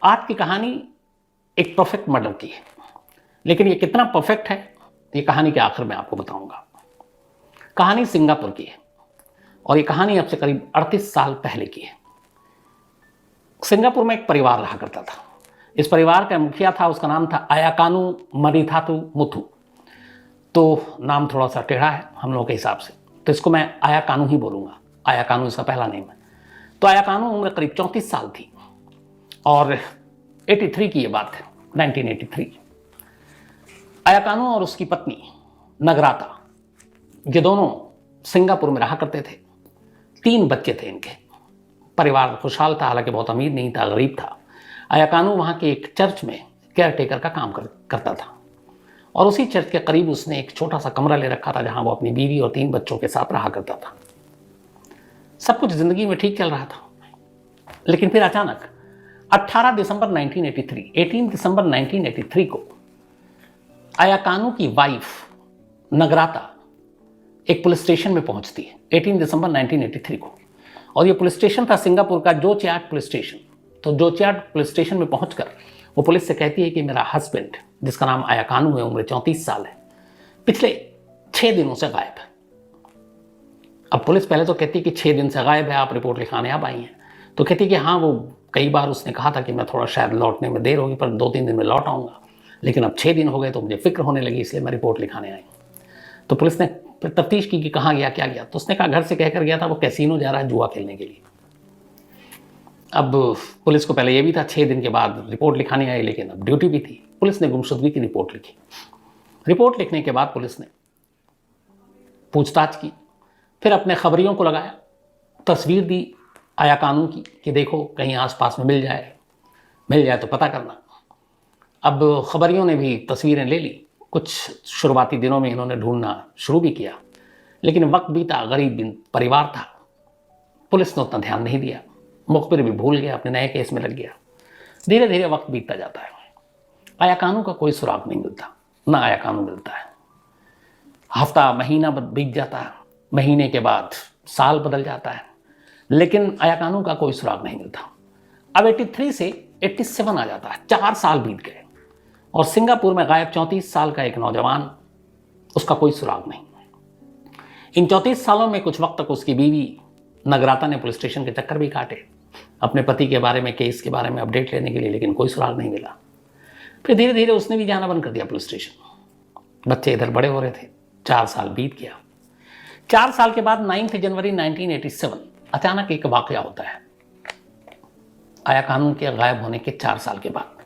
आज की कहानी एक परफेक्ट मर्डर की है, लेकिन ये कितना परफेक्ट है ये कहानी के आखिर में आपको बताऊंगा। कहानी सिंगापुर की है और ये कहानी अब से करीब 38 साल पहले की है। सिंगापुर में एक परिवार रहा करता था। इस परिवार का मुखिया था, उसका नाम था अयाकानु मरिथातु मुथु। तो नाम थोड़ा सा टेढ़ा है हम लोगों के हिसाब से, तो इसको मैं अयाकानु ही बोलूंगा। अयाकानु इसका पहला नेम है। तो अयाकानु उम्र करीब 34 साल थी और 83 की ये बात है, 1983। अयाकानु और उसकी पत्नी नगराता, ये दोनों सिंगापुर में रहा करते थे। 3 बच्चे थे इनके। परिवार खुशहाल था, हालांकि बहुत अमीर नहीं था, गरीब था। अयाकानु वहाँ के एक चर्च में केयर टेकर का काम करता था और उसी चर्च के करीब उसने एक छोटा सा कमरा ले रखा था जहाँ वो अपनी बीवी और 3 बच्चों के साथ रहा करता था। सब कुछ जिंदगी में ठीक चल रहा था, लेकिन फिर अचानक 18 दिसंबर 1983 को अयाकानु की वाइफ नगराता एक पुलिस स्टेशन में पहुंचती है 18 दिसंबर 1983 को। और ये पुलिस स्टेशन था सिंगापुर का जोचियाट पुलिस स्टेशन। तो जोचियाट पुलिस स्टेशन में पहुंचकर वो पुलिस से कहती है कि मेरा हस्बैंड, जिसका नाम अयाकानु है, उम्र 34 साल है, पिछले 6 दिनों से गायब है। अब पुलिस पहले तो कहती है कि 6 दिन से गायब है, आप रिपोर्ट लिखाने अब आई हैं। तो कहती है कि हाँ, वो कई बार उसने कहा था कि मैं थोड़ा शायद लौटने में देर होगी, पर 2-3 दिन में लौट आऊँगा, लेकिन अब 6 दिन हो गए तो मुझे फिक्र होने लगी, इसलिए मैं रिपोर्ट लिखाने आई। तो पुलिस ने फिर तफ्तीश की कि कहाँ गया, क्या गया। तो उसने कहा घर से कहकर गया था वो कैसीनो जा रहा है जुआ खेलने के लिए। अब पुलिस को पहले ये भी था 6 दिन के बाद रिपोर्ट लिखाने आई, लेकिन अब ड्यूटी भी थी। पुलिस ने गुमशुदगी की रिपोर्ट लिखी। रिपोर्ट लिखने के बाद पुलिस ने पूछताछ की, फिर अपने खबरियों को लगाया, तस्वीर दी अयाकानु की कि देखो कहीं आसपास में मिल जाए तो पता करना। अब खबरियों ने भी तस्वीरें ले ली। कुछ शुरुआती दिनों में इन्होंने ढूंढना शुरू भी किया, लेकिन वक्त बीता, गरीब परिवार था, पुलिस ने उतना ध्यान नहीं दिया। मुखबिर भी भूल गया, अपने नए केस में लग गया। धीरे धीरे वक्त बीतता जाता है। अयाकानु का कोई सुराग नहीं मिलता, ना अयाकानु मिलता है। हफ्ता महीना बीत जाता है, महीने के बाद साल बदल जाता है, लेकिन अयाकानु का कोई सुराग नहीं मिलता। अब 83 से 87 आ जाता है, 4 साल बीत गए और सिंगापुर में गायब 34 साल का एक नौजवान, उसका कोई सुराग नहीं। इन 34 सालों में कुछ वक्त तक उसकी बीवी नगराता ने पुलिस स्टेशन के चक्कर भी काटे अपने पति के बारे में, केस के बारे में अपडेट लेने के लिए, लेकिन कोई सुराग नहीं मिला। फिर धीरे धीरे उसने भी जाना बंद कर दिया पुलिस स्टेशन। बच्चे इधर बड़े हो रहे थे, 4 साल बीत गया। 4 साल के बाद 9 जनवरी 1987 अचानक एक वाकया होता है। अयाकानु के गायब होने के 4 साल के बाद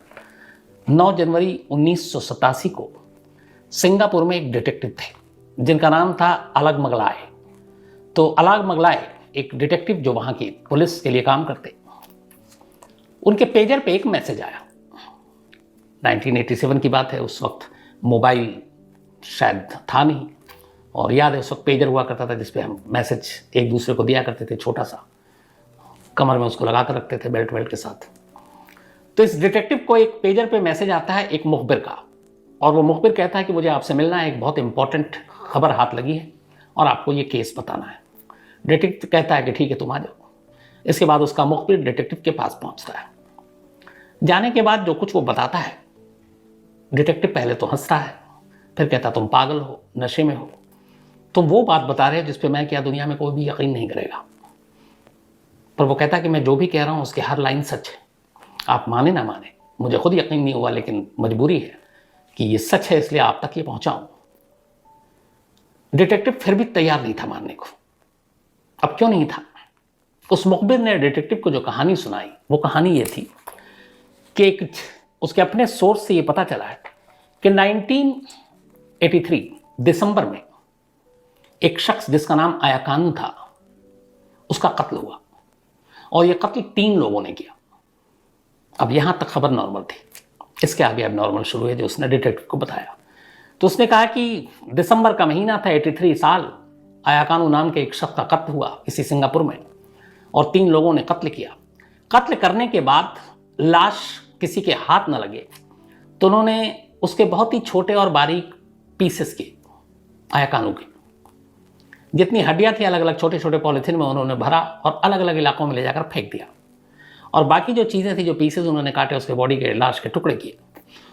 9 जनवरी 1987 को सिंगापुर में एक डिटेक्टिव थे जिनका नाम था अलग मगलाय। तो अलग मगलाय एक डिटेक्टिव जो वहां की पुलिस के लिए काम करते, उनके पेजर पे एक मैसेज आया। 1987 की बात है, उस वक्त मोबाइल शायद था नहीं, और याद है उस वक्त पेजर हुआ करता था जिसपे हम मैसेज एक दूसरे को दिया करते थे, छोटा सा, कमर में उसको लगा कर रखते थे बेल्ट के साथ। तो इस डिटेक्टिव को एक पेजर पे मैसेज आता है एक मुखबिर का, और वो मुखबिर कहता है कि मुझे आपसे मिलना है, एक बहुत इंपॉर्टेंट खबर हाथ लगी है और आपको ये केस बताना है। डिटेक्टिव कहता है कि ठीक है, तुम आ जाओ। इसके बाद उसका मुखबिर डिटेक्टिव के पास पहुंचता है। जाने के बाद जो कुछ वो बताता है, डिटेक्टिव पहले तो हंसता है, फिर कहता तुम पागल हो, नशे में हो, तुम वो बात बता रहे हो जिस पे मैं क्या दुनिया में कोई भी यकीन नहीं करेगा। पर वो कहता है कि मैं जो भी कह रहा हूं उसकी हर लाइन सच है, आप माने ना माने, मुझे खुद यकीन नहीं हुआ, लेकिन मजबूरी है कि ये सच है, इसलिए आप तक ये पहुंचाऊं। डिटेक्टिव फिर भी तैयार नहीं था मानने को। अब क्यों नहीं था? उस मुखबिर ने डिटेक्टिव को जो कहानी सुनाई, वो कहानी ये थी कि उसके अपने सोर्स से ये पता चला है कि 1983 दिसंबर में एक शख्स जिसका नाम अयाकानु था, उसका कत्ल हुआ, और ये कत्ल 3 लोगों ने किया। अब यहां तक खबर नॉर्मल थी, इसके आगे अब नॉर्मल शुरू है जो उसने डिटेक्टिव को बताया। तो उसने कहा कि दिसंबर का महीना था, 83 साल, अयाकानु नाम के एक शख्स का कत्ल हुआ इसी सिंगापुर में, और 3 लोगों ने कत्ल किया। कत्ल करने के बाद लाश किसी के हाथ न लगे तो उन्होंने उसके बहुत ही छोटे और बारीक पीसेस किए, अयाकानु के जितनी हड्डियां थी अलग अलग छोटे छोटे पॉलिथीन में उन्होंने भरा और अलग अलग इलाकों में ले जाकर फेंक दिया। और बाकी जो चीज़ें थी, जो पीसेज उन्होंने काटे, उसके बॉडी के लाश के टुकड़े किए,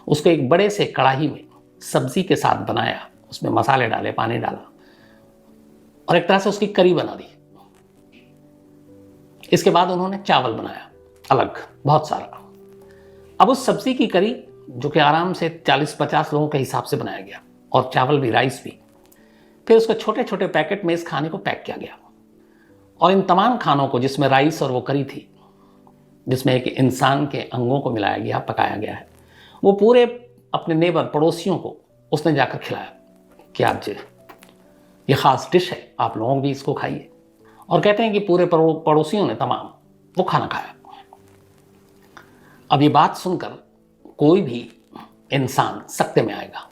उसको एक बड़े से कढ़ाई में सब्जी के साथ बनाया, उसमें मसाले डाले, पानी डाला और एक तरह से उसकी करी बना दी। इसके बाद उन्होंने चावल बनाया अलग, बहुत सारा। अब उस सब्जी की करी, जो कि आराम से 40-50 लोगों के हिसाब से बनाया गया, और चावल भी, राइस भी, फिर उसको छोटे छोटे पैकेट में इस खाने को पैक किया गया। और इन तमाम खानों को, जिसमें राइस और वो करी थी, जिसमें एक इंसान के अंगों को मिलाया गया, पकाया गया है, वो पूरे अपने नेबर, पड़ोसियों को उसने जाकर खिलाया कि आप जी, ये ख़ास डिश है, आप लोग भी इसको खाइए। और कहते हैं कि पूरे पड़ोसियों ने तमाम वो खाना खाया। अब ये बात सुनकर कोई भी इंसान सकते में आएगा।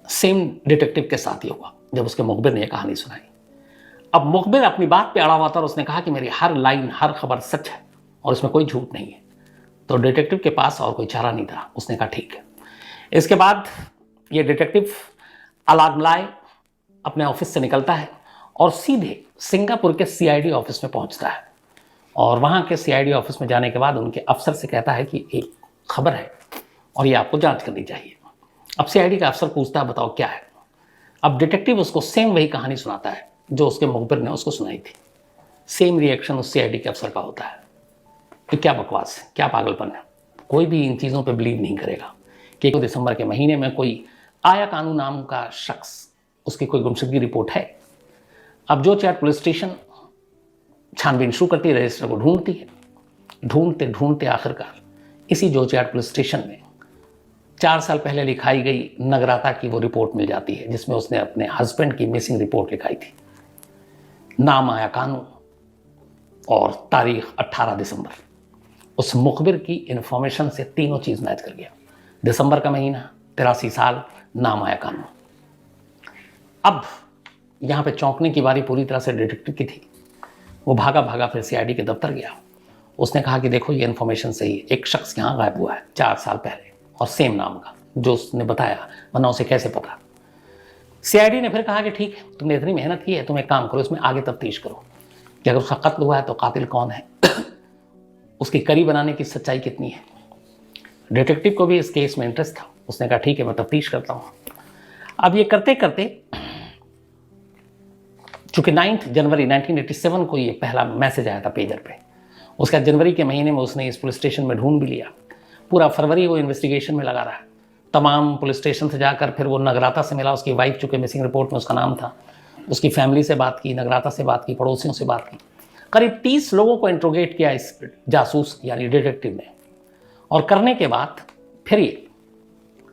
सेम डिटेक्टिव के साथ ही हुआ जब उसके मुखबिर ने यह कहानी सुनाई। अब मुखबिर अपनी बात पे अड़ा हुआ था और उसने कहा कि मेरी हर लाइन, हर खबर सच है और इसमें कोई झूठ नहीं है। तो डिटेक्टिव के पास और कोई चारा नहीं था, उसने कहा ठीक है। इसके बाद ये डिटेक्टिव अलागमलाए अपने ऑफिस से निकलता है और सीधे सिंगापुर के सीआईडी ऑफिस में पहुंचता है। और वहां के सीआईडी ऑफिस में जाने के बाद उनके अफसर से कहता है कि एक खबर है और ये आपको जांच करनी चाहिए। अब सीआईडी का अफसर पूछता है बताओ क्या है। अब डिटेक्टिव उसको सेम वही कहानी सुनाता है जो उसके मुखबिर ने उसको सुनाई थी। सेम रिएक्शन उस सीआईडी के अफसर का होता है कि क्या बकवास है, क्या पागलपन है, कोई भी इन चीज़ों पे बिलीव नहीं करेगा कि 1 दिसंबर के महीने में कोई आया कानू नाम का शख्स, उसकी कोई गुमशुदगी रिपोर्ट है। अब जो चैट पुलिस स्टेशन छानबीन शुरू करती है, रजिस्टर को ढूंढती है। ढूंढते ढूंढते आखिरकार इसी जो चैट पुलिस स्टेशन में 4 साल पहले लिखाई गई नगराता की वो रिपोर्ट मिल जाती है, जिसमें उसने अपने हस्बैंड की मिसिंग रिपोर्ट लिखाई थी। नाम आया कानू और तारीख 18 दिसंबर। उस मुखबिर की इंफॉर्मेशन से तीनों चीज़ मैच कर गया। दिसंबर का महीना, 83 साल, नाम आया कानू। अब यहाँ पे चौंकने की बारी पूरी तरह से डिटेक्टिव की थी। वो भागा भागा फिर सीआईडी के दफ्तर गया। उसने कहा कि देखो ये इन्फॉर्मेशन सही है, एक शख्स यहाँ गायब हुआ है 4 साल पहले और सेम नाम का, जो उसने बताया, वरना उसे कैसे पता। सीआईडी ने फिर कहा कि ठीक है, तुमने इतनी मेहनत की है, तुम एक काम करो, इसमें आगे तफ्तीश करो कि अगर उसका कत्ल हुआ है तो कातिल कौन है, उसकी करी बनाने की सच्चाई कितनी है। डिटेक्टिव को भी इस केस में इंटरेस्ट था। उसने कहा ठीक है, मैं तफ्तीश करता हूँ। अब ये करते करते, चूंकि 9 जनवरी 1987 को ये पहला मैसेज आया था पेजर पे, उसका जनवरी के महीने में उसने इस पुलिस स्टेशन में ढूंढ भी लिया। पूरा फरवरी वो इन्वेस्टिगेशन में लगा रहा है। तमाम पुलिस स्टेशन से जाकर फिर वो नगराता से मिला, उसकी वाइफ, चूँकि मिसिंग रिपोर्ट में उसका नाम था, उसकी फैमिली से बात की, नगराता से बात की, पड़ोसियों से बात की। करीब 30 लोगों को इंट्रोगेट किया इस जासूस यानी डिटेक्टिव ने। और करने के बाद फिर ये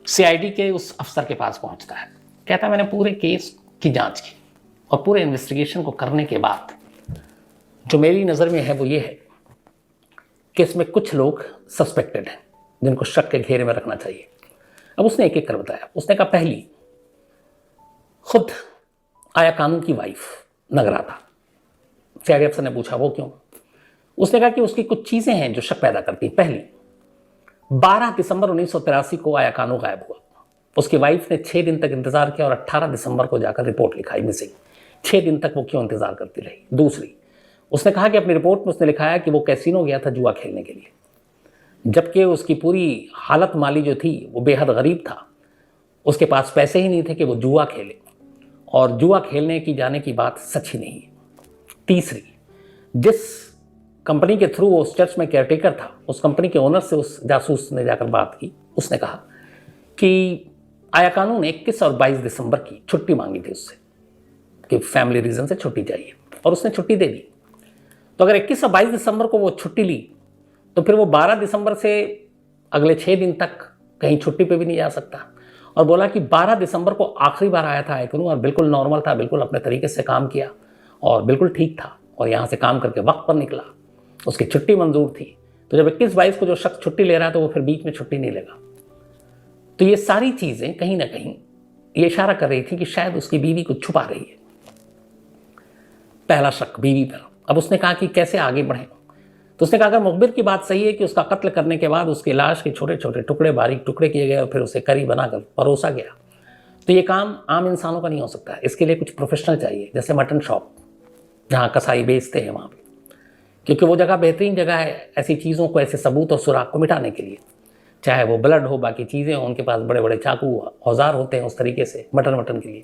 सीआईडी के उस अफसर के पास पहुंचता है। कहता है मैंने पूरे केस की जांच की और पूरे इन्वेस्टिगेशन को करने के बाद जो मेरी नज़र में है वो ये है कि इसमें कुछ लोग सस्पेक्टेड हैं जिनको शक के घेरे में रखना चाहिए। अब उसने एक एक कर बताया। उसने कहा पहली, खुद आया कानू की वाइफ नगराता। सीआईडी अफसर ने पूछा वो क्यों? उसने कहा कि उसकी कुछ चीज़ें हैं जो शक पैदा करती हैं। पहली, 12 दिसंबर 1983 को आया कानू गायब हुआ। उसकी वाइफ ने 6 दिन तक इंतजार किया और 18 दिसंबर को जाकर रिपोर्ट लिखाई मिसिंग। 6 दिन तक वो क्यों इंतजार करती रही? दूसरी, उसने कहा कि अपनी रिपोर्ट में उसने लिखाया कि वो कैसीनो गया था जुआ खेलने के लिए, जबकि उसकी पूरी हालत माली जो थी वो बेहद गरीब था। उसके पास पैसे ही नहीं थे कि वो जुआ खेले, और जुआ खेलने की जाने की बात सच ही नहीं है। तीसरी, जिस कंपनी के थ्रू वो उस चर्च में केयरटेकर था, उस कंपनी के ओनर से उस जासूस ने जाकर बात की। उसने कहा कि आया कानू ने 21 और 22 दिसंबर की छुट्टी मांगी थी उससे कि फैमिली रीज़न से छुट्टी चाहिए, और उसने छुट्टी दे दी। तो अगर 21 और 22 दिसंबर को वो छुट्टी ली तो फिर वो 12 दिसंबर से अगले 6 दिन तक कहीं छुट्टी पे भी नहीं जा सकता। और बोला कि 12 दिसंबर को आखिरी बार आया था आया कानू, और बिल्कुल नॉर्मल था, बिल्कुल अपने तरीके से काम किया और बिल्कुल ठीक था, और यहाँ से काम करके वक्त पर निकला, उसकी छुट्टी मंजूर थी। तो जब 21-22 को जो शख्स छुट्टी ले रहा है तो वो फिर बीच में छुट्टी नहीं लेगा। तो ये सारी चीज़ें कहीं ना कहीं ये इशारा कर रही थी कि शायद उसकी बीवी कुछ छुपा रही है। पहला शक बीवी पर। अब उसने कहा कि कैसे आगे बढ़ें? तो उसने कहा अगर मुखबिर की बात सही है कि उसका कत्ल करने के बाद उसकी लाश के छोटे छोटे टुकड़े, बारीक टुकड़े किए गए और फिर उसे करी बनाकर परोसा गया, तो ये काम आम इंसानों का नहीं हो सकता। इसके लिए कुछ प्रोफेशनल चाहिए, जैसे मटन शॉप जहाँ कसाई बेचते हैं वहाँ पे, क्योंकि वो जगह बेहतरीन जगह है ऐसी चीज़ों को, ऐसे सबूत और सुराग को मिटाने के लिए। चाहे वो ब्लड हो, बाकी चीज़ें हो, उनके पास बड़े बड़े चाकू औजार होते हैं उस तरीके से मटन के लिए।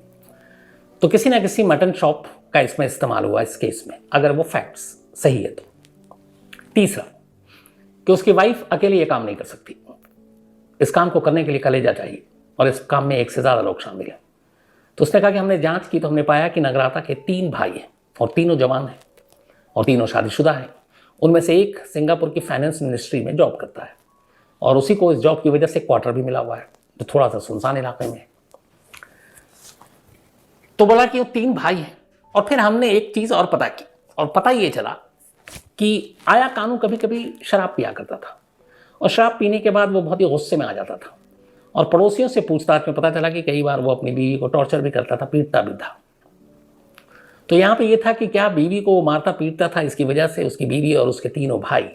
तो किसी ना किसी मटन शॉप का इसमें इस्तेमाल हुआ इस केस में, अगर वो फैक्ट्स सही है तो। तीसरा कि उसकी वाइफ अकेले ये काम नहीं कर सकती, इस काम को करने के लिए कलेजा चाहिए, और इस काम में एक से ज़्यादा लोग शामिल हैं। तो उसने कहा कि हमने जांच की तो हमने पाया कि नगराता के 3 भाई हैं और तीनों जवान हैं और तीनों शादीशुदा हैं। उनमें से एक सिंगापुर की फाइनेंस मिनिस्ट्री में जॉब करता है और उसी को इस जॉब की वजह से क्वार्टर भी मिला हुआ है जो थोड़ा सा सुनसान इलाके में है। तो बोला कि वो 3 भाई हैं। और फिर हमने एक चीज़ और पता की, और पता ये चला कि आया कानू कभी कभी शराब पिया करता था, और शराब पीने के बाद वो बहुत ही गुस्से में आ जाता था, और पड़ोसियों से पूछताछ में पता चला कि कई बार वो अपनी बीवी को टॉर्चर भी करता था, पीटता भी था। तो यहाँ पे ये था कि क्या बीवी को वो मारता पीटता था, इसकी वजह से उसकी बीवी और उसके तीनों भाई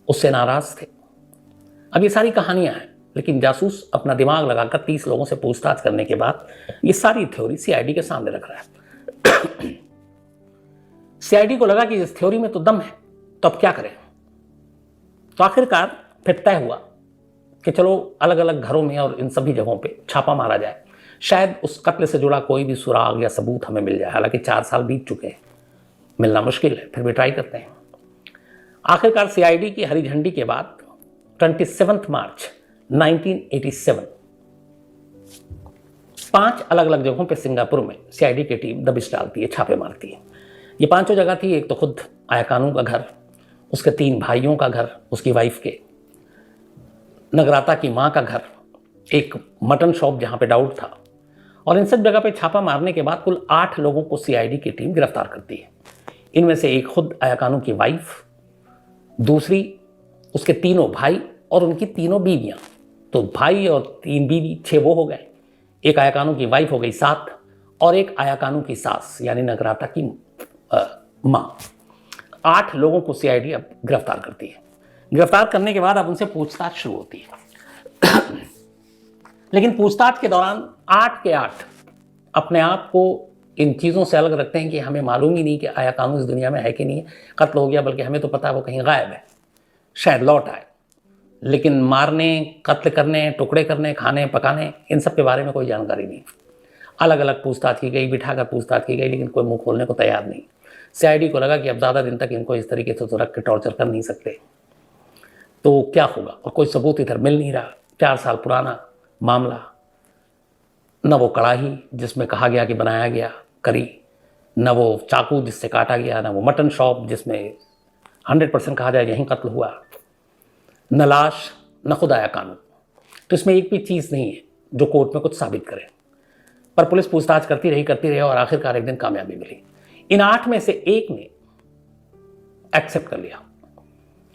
उससे नाराज थे। अब ये सारी कहानियां हैं, लेकिन जासूस अपना दिमाग लगाकर 30 लोगों से पूछताछ करने के बाद ये सारी थ्योरी सीआईडी के सामने रख रहा है। सीआईडी को लगा कि इस थ्योरी में तो दम है, तो अब क्या करें। तो आखिरकार फिर तय हुआ कि चलो अलग अलग घरों में और इन सभी जगहों पे छापा मारा जाए, शायद उस कत्ल से जुड़ा कोई भी सुराग या सबूत हमें मिल जाए। हालांकि 4 साल बीत चुके हैं, मिलना मुश्किल है, फिर भी ट्राई करते हैं। आखिरकार सीआईडी की हरी झंडी के बाद 27 मार्च 1987 5 अलग अलग जगहों पे सिंगापुर में सीआईडी की टीम दबिश डालती है, छापे मारती है। ये 5 जगह थी। एक तो खुद आया कानू का घर, उसके 3 भाइयों का घर, उसकी वाइफ के, नगराता की माँ का घर, एक मटन शॉप जहाँ पे डाउट था। और इन सब जगह पे छापा मारने के बाद कुल 8 लोगों को सीआईडी की टीम गिरफ्तार करती है। इनमें से एक खुद आया कानू की वाइफ, दूसरी उसके 3 भाई और उनकी 3 बीवियाँ। तो भाई और 3 बीवी 6 वो हो गए, एक आया कानू की वाइफ हो गई 7, और एक आया कानू की सास यानी नगराता की माँ। 8 लोगों को सीआईडी अब गिरफ्तार करती है। गिरफ्तार करने के बाद अब उनसे पूछताछ शुरू होती है। लेकिन पूछताछ के दौरान 8 के 8 अपने आप को इन चीज़ों से अलग रखते हैं कि हमें मालूम ही नहीं कि आया कानू इस दुनिया में है कि नहीं है, कत्ल हो गया, बल्कि हमें तो पता है वो कहीं गायब है, शायद लौट आए। लेकिन मारने, कत्ल करने, टुकड़े करने, खाने पकाने, इन सब के बारे में कोई जानकारी नहीं। अलग अलग पूछताछ की गई, बिठाकर पूछताछ की गई, लेकिन कोई मुंह खोलने को तैयार नहीं। सीआईडी को लगा कि अब ज़्यादा दिन तक इनको इस तरीके से तो रख के टॉर्चर कर नहीं सकते, तो क्या होगा। और कोई सबूत इधर मिल नहीं रहा। 4 साल पुराना मामला, न वो कढ़ाई जिसमें कहा गया कि बनाया गया करी, न वो चाकू जिससे काटा गया, न वो मटन शॉप जिसमें 100% कहा जाए यहीं कत्ल हुआ, न लाश, न खुद आया कानू। तो इसमें एक भी चीज़ नहीं है जो कोर्ट में कुछ साबित करे। पर पुलिस पूछताछ करती रही और आखिरकार एक दिन कामयाबी मिली। इन 8 में से एक ने एक्सेप्ट कर लिया।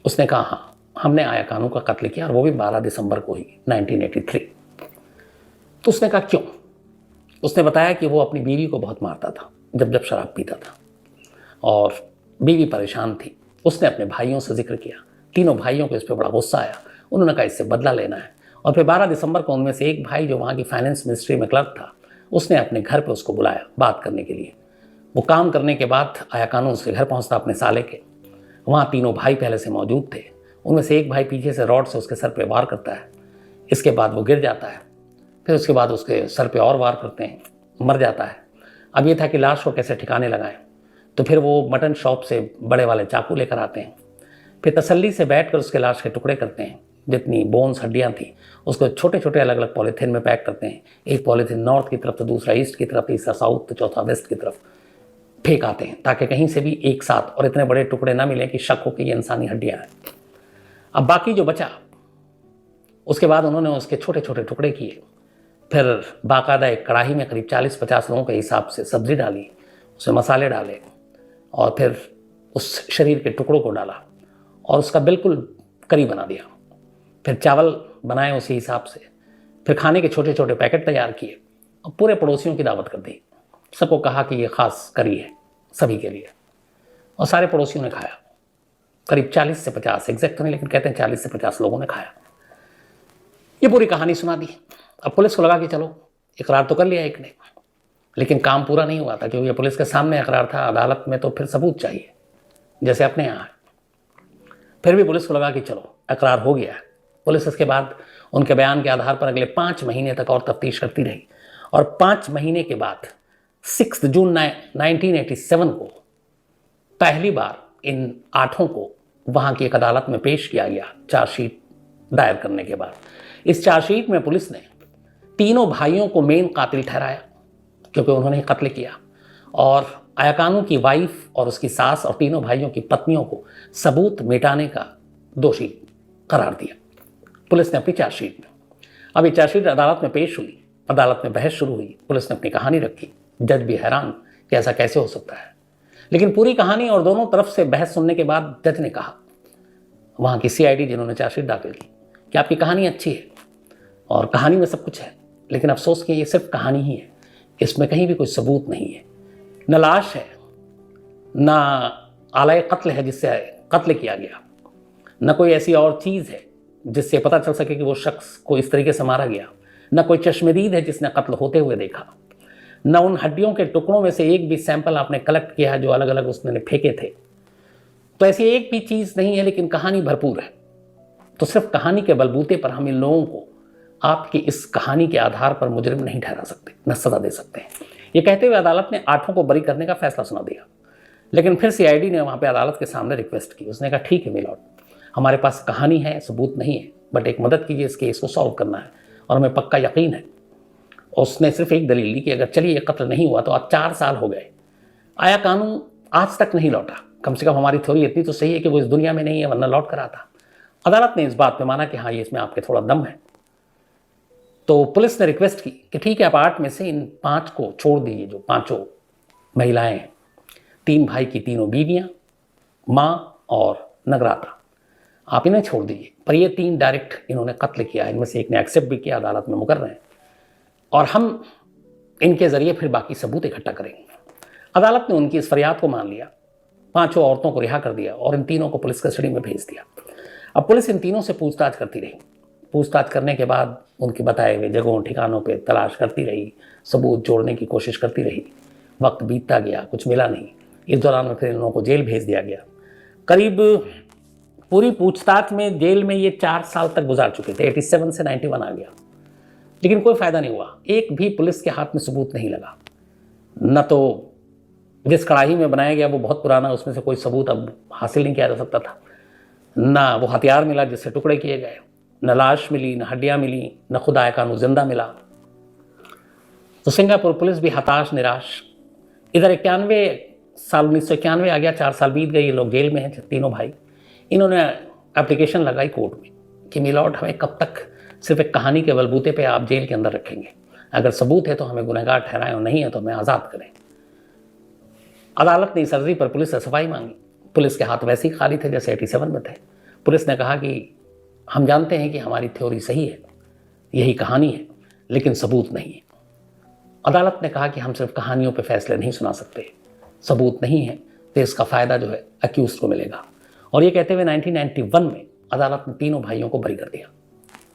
उसने कहा हाँ, हमने आया कानू का कत्ल किया, और वो भी 12 दिसंबर को ही 1983। तो उसने कहा क्यों। उसने बताया कि वो अपनी बीवी को बहुत मारता था जब शराब पीता था, और बीवी परेशान थी। उसने अपने भाइयों से जिक्र किया, 3 भाइयों को इस पर बड़ा गुस्सा आया। उन्होंने कहा इससे बदला लेना है, और फिर 12 दिसंबर को उनमें से एक भाई जो वहाँ की फाइनेंस मिनिस्ट्री में क्लर्क था, उसने अपने घर पर उसको बुलाया बात करने के लिए। वो काम करने के बाद आया कानू उसके घर पहुँचता अपने साले के। वहाँ 3 भाई पहले से मौजूद थे। उनमें से एक भाई पीछे से रॉड से उसके सर पे वार करता है। इसके बाद वो गिर जाता है, फिर उसके बाद उसके सर पे और वार करते हैं, मर जाता है। अब ये था कि लाश को कैसे ठिकाने लगाएं, तो फिर वो मटन शॉप से बड़े वाले चाकू लेकर आते हैं, फिर तसल्ली से बैठकर उसके लाश के टुकड़े करते हैं। जितनी बोन्स हड्डियाँ थी उसको छोटे छोटे अलग अलग पॉलीथीन में पैक करते हैं। एक पॉलीथीन नॉर्थ की तरफ, तो दूसरा ईस्ट की तरफ, तीसरा साउथ, तो चौथा वेस्ट की तरफ फेंक आते हैं, ताकि कहीं से भी एक साथ और इतने बड़े टुकड़े ना मिलें कि शक हो कि ये इंसानी हड्डियाँ हैं। अब बाकी जो बचा, उसके बाद उन्होंने उसके छोटे छोटे टुकड़े किए, फिर बाकायदा एक कढ़ाई में करीब 40-50 लोगों के हिसाब से सब्ज़ी डाली, उसमें मसाले डाले, और फिर उस शरीर के टुकड़ों को डाला और उसका बिल्कुल करी बना दिया। फिर चावल बनाए उसी हिसाब से, फिर खाने के छोटे छोटे पैकेट तैयार किए और पूरे पड़ोसियों की दावत कर दी। सबको कहा कि ये ख़ास करी है सभी के लिए, और सारे पड़ोसियों ने खाया। करीब 40 से 50, एग्जैक्ट तो नहीं, लेकिन कहते हैं 40 से 50 लोगों ने खाया। ये पूरी कहानी सुना दी। अब पुलिस को लगा कि चलो इकरार तो कर लिया एक ने, लेकिन काम पूरा नहीं हुआ था, क्योंकि पुलिस के सामने इकरार था, अदालत में तो फिर सबूत चाहिए, जैसे अपने यहाँ है। फिर भी पुलिस को लगा कि चलो इकरार हो गया है। पुलिस इसके बाद उनके बयान के आधार पर अगले 5 महीने तक और तफ्तीश करती रही और 5 महीने के बाद 6 जून 1987 को पहली बार इन 8 को वहाँ की एक अदालत में पेश किया गया चार्जशीट दायर करने के बाद। इस चार्जशीट में पुलिस ने तीनों भाइयों को मेन कातिल ठहराया क्योंकि उन्होंने कत्ल किया, और आया कानू की वाइफ और उसकी सास और तीनों भाइयों की पत्नियों को सबूत मिटाने का दोषी करार दिया पुलिस ने अपनी चार्जशीट में। अब ये चार्जशीट अदालत में पेश हुई, अदालत में बहस शुरू हुई, पुलिस ने अपनी कहानी रखी। जज भी हैरान कि ऐसा कैसे हो सकता है, लेकिन पूरी कहानी और दोनों तरफ से बहस सुनने के बाद जज ने कहा, वहाँ की CID जिन्होंने चार्जशीट दाखिल की, कि आपकी कहानी अच्छी है और कहानी में सब कुछ है, लेकिन अफसोस कि ये सिर्फ कहानी ही है, इसमें कहीं भी कोई सबूत नहीं है, न लाश है, न आलय कत्ल है जिससे कत्ल किया गया, न कोई ऐसी और चीज़ है जिससे पता चल सके कि वो शख्स को इस तरीके से मारा गया, न कोई चश्मदीद है जिसने कत्ल होते हुए देखा, न उन हड्डियों के टुकड़ों में से एक भी सैंपल आपने कलेक्ट किया है जो अलग अलग उसने फेंके थे। तो ऐसी एक भी चीज़ नहीं है, लेकिन कहानी भरपूर है। तो सिर्फ कहानी के बलबूते पर हम इन लोगों को आपकी इस कहानी के आधार पर मुजरिम नहीं ठहरा सकते, न सजा दे सकते हैं। ये कहते हुए अदालत ने 8 को बरी करने का फैसला सुना दिया, लेकिन फिर CID ने वहाँ पे अदालत के सामने रिक्वेस्ट की। उसने कहा, ठीक है मिलॉर्ड, हमारे पास कहानी है, सबूत नहीं है, बट एक मदद कीजिए, इस केस को सॉल्व करना है और हमें पक्का यकीन है। उसने सिर्फ एक दलील दी कि अगर चलिए ये कत्ल नहीं हुआ तो आज 4 साल हो गए, आया कानू आज तक नहीं लौटा, कम से कम हमारी थ्योरी इतनी तो सही है कि वो इस दुनिया में नहीं है, वरना लौट कर आता। अदालत ने इस बात पे माना कि हाँ, ये इसमें आपके थोड़ा दम है। तो पुलिस ने रिक्वेस्ट की कि ठीक है, आप 8 में से इन 5 को छोड़ दीजिए, जो 5 महिलाएं हैं, 3 भाई की 3 बीवियां, माँ और नगराता, आप इन्हें छोड़ दीजिए, पर ये 3 डायरेक्ट इन्होंने कत्ल किया है, इनमें से एक ने एक्सेप्ट भी किया, अदालत में मुकर्रर हैं, और हम इनके ज़रिए फिर बाकी सबूत इकट्ठा करेंगे। अदालत ने उनकी इस फरियाद को मान लिया, 5 औरतों को रिहा कर दिया और इन 3 को पुलिस कस्टडी में भेज दिया। अब पुलिस इन 3 से पूछताछ करती रही। पूछताछ करने के बाद उनके बताए हुए जगहों ठिकानों पे तलाश करती रही, सबूत जोड़ने की कोशिश करती रही। वक्त बीतता गया, कुछ मिला नहीं। इस दौरान में फिर इन लोगों को जेल भेज दिया गया। करीब पूरी पूछताछ में जेल में ये 4 साल तक गुजार चुके थे। 87 से 91 आ गया, लेकिन कोई फ़ायदा नहीं हुआ। एक भी पुलिस के हाथ में सबूत नहीं लगा। न तो जिस कढ़ाई में बनाया गया वो बहुत पुराना, उसमें से कोई सबूत अब हासिल नहीं किया जा सकता था, ना वो हथियार मिला जिससे टुकड़े किए गए, न लाश मिली, न हड्डियाँ मिली, न खुद आया कानू जिंदा मिला। तो सिंगापुर पुलिस भी हताश निराश। इधर 1991 आ गया, 4 साल बीत गए, ये लोग जेल में हैं 3 भाई। इन्होंने एप्लीकेशन लगाई कोर्ट में कि मिलॉर्ड, हमें कब तक सिर्फ एक कहानी के बलबूते पे आप जेल के अंदर रखेंगे? अगर सबूत है तो हमें गुनहगार ठहराएं और नहीं है तो हमें आज़ाद करें। अदालत ने इस अर्जी पर पुलिस से सफाई मांगी। पुलिस के हाथ वैसे ही खाली थे जैसे 87 में थे। पुलिस ने कहा कि हम जानते हैं कि हमारी थ्योरी सही है, यही कहानी है, लेकिन सबूत नहीं है। अदालत ने कहा कि हम सिर्फ कहानियों पे फैसले नहीं सुना सकते, सबूत नहीं है तो इसका फ़ायदा जो है अक्यूज को मिलेगा। और ये कहते हुए 1991 में अदालत ने 3 भाइयों को बरी कर दिया।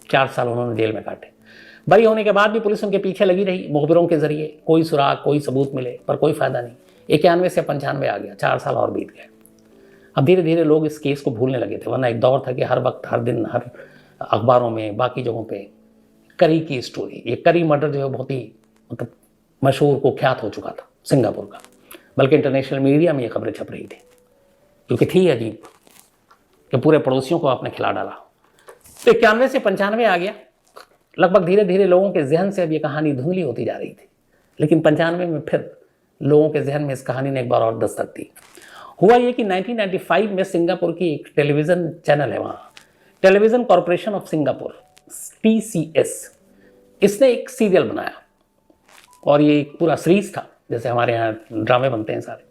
4 साल उन्होंने जेल में काटे। बरी होने के बाद भी पुलिस उनके पीछे लगी रही, मुखबिरों के जरिए, कोई सुराग, कोई सबूत मिले, पर कोई फ़ायदा नहीं। 91 से 95 आ गया, 4 साल और बीत गए। अब धीरे धीरे लोग इस केस को भूलने लगे थे, वरना एक दौर था कि हर वक्त, हर दिन, हर अखबारों में, बाकी जगहों पे करी की स्टोरी। ये करी मर्डर जो है बहुत ही मतलब मशहूर, कुख्यात हो चुका था सिंगापुर का, बल्कि इंटरनेशनल मीडिया में ये खबरें छप रही थी, क्योंकि थी अजीब कि पूरे पड़ोसियों को आपने खिला डाला। तो 91 से 95 आ गया। लगभग धीरे धीरे लोगों के जहन से अब ये कहानी धुंधली होती जा रही थी, लेकिन 95 में फिर लोगों के जहन में इस कहानी ने एक बार और दस्तक दी। हुआ ये कि 1995 में सिंगापुर की एक टेलीविज़न चैनल है, वहाँ television corporation of Singapore, TCS, इसने एक सीरियल बनाया और ये एक पूरा सीरीज था, जैसे हमारे यहाँ ड्रामे बनते हैं सारे।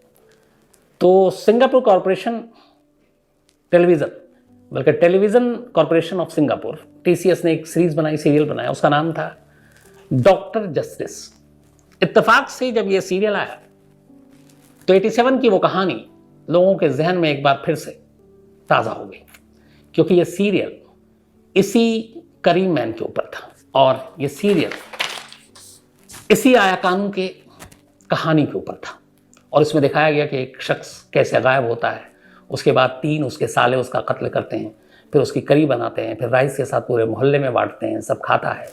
तो सिंगापुर कॉरपोरेशन टेलीविज़न, बल्कि television corporation of Singapore, TCS ने एक सीरीज़ बनाई, सीरियल बनाया, उसका नाम था डॉक्टर जस्टिस। इत्तेफाक से जब ये सीरियल आया तो 87 की वो कहानी लोगों के जहन में एक बार फिर से ताज़ा हो गई, क्योंकि ये सीरियल इसी करीम मैन के ऊपर था और ये सीरियल इसी आया कानून के कहानी के ऊपर था। और इसमें दिखाया गया कि एक शख्स कैसे गायब होता है, उसके बाद 3 उसके साले उसका कत्ल करते हैं, फिर उसकी करी बनाते हैं, फिर राइस के साथ पूरे मोहल्ले में बांटते हैं, सब खाता है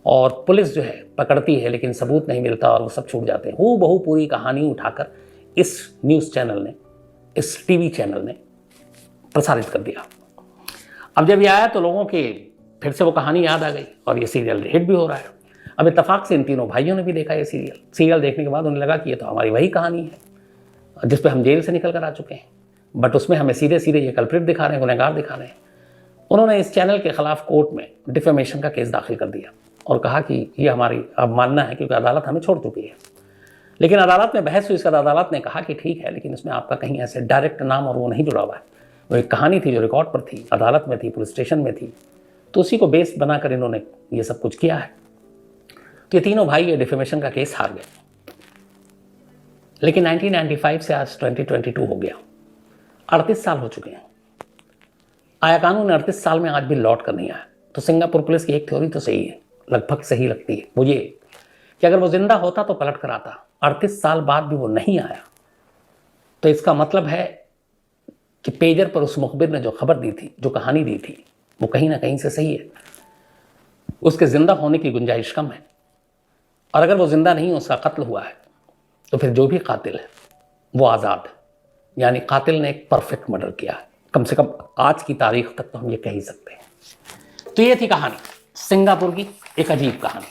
और पुलिस जो है पकड़ती है लेकिन सबूत नहीं मिलता और वो सब छूट जाते हैं। हूबहू पूरी कहानी उठाकर इस न्यूज़ चैनल ने, इस टीवी चैनल ने प्रसारित कर दिया। अब जब ये आया तो लोगों के फिर से वो कहानी याद आ गई और ये सीरियल हिट भी हो रहा है। अब इत्तेफाक से इन तीनों भाइयों ने भी देखा ये सीरियल देखने के बाद उन्हें लगा कि ये तो हमारी वही कहानी है जिस पे हम जेल से निकल कर आ चुके हैं, बट उसमें हमें सीधे सीधे ये कल्प्रिट दिखा रहे हैं, गुनहगार दिखा रहे हैं। उन्होंने इस चैनल के खिलाफ कोर्ट में डिफेमेशन का केस दाखिल कर दिया और कहा कि ये हमारी अवमानना है क्योंकि अदालत हमें छोड़ चुकी है। लेकिन अदालत में बहस हुई, इसका अदालत ने कहा कि ठीक है, लेकिन इसमें आपका कहीं ऐसे डायरेक्ट नाम और वो नहीं जुड़ा हुआ है। वो एक कहानी थी जो रिकॉर्ड पर थी, अदालत में थी, पुलिस स्टेशन में थी, तो उसी को बेस बनाकर इन्होंने ये सब कुछ किया है। तो ये तीनों भाई ये डिफेमेशन का केस हार गए। लेकिन 1995 से आज 2022 हो गया, 38 साल हो चुके हैं। आया कानून 38 साल में आज भी लौट कर नहीं आया। तो सिंगापुर पुलिस की एक थ्योरी तो सही है, लगभग सही लगती है मुझे, कि अगर वो जिंदा होता तो पलट कर आता। 38 साल बाद भी वो नहीं आया तो इसका मतलब है कि पेजर पर उस मुखबिर ने जो खबर दी थी, जो कहानी दी थी, वो कहीं ना कहीं से सही है। उसके जिंदा होने की गुंजाइश कम है। और अगर वो जिंदा नहीं, उसका कत्ल हुआ है, तो फिर जो भी कातिल है वो आज़ाद है। यानी कातिल ने एक परफेक्ट मर्डर किया है, कम से कम आज की तारीख तक तो हम ये कह ही सकते हैं। तो ये थी कहानी, सिंगापुर की एक अजीब कहानी।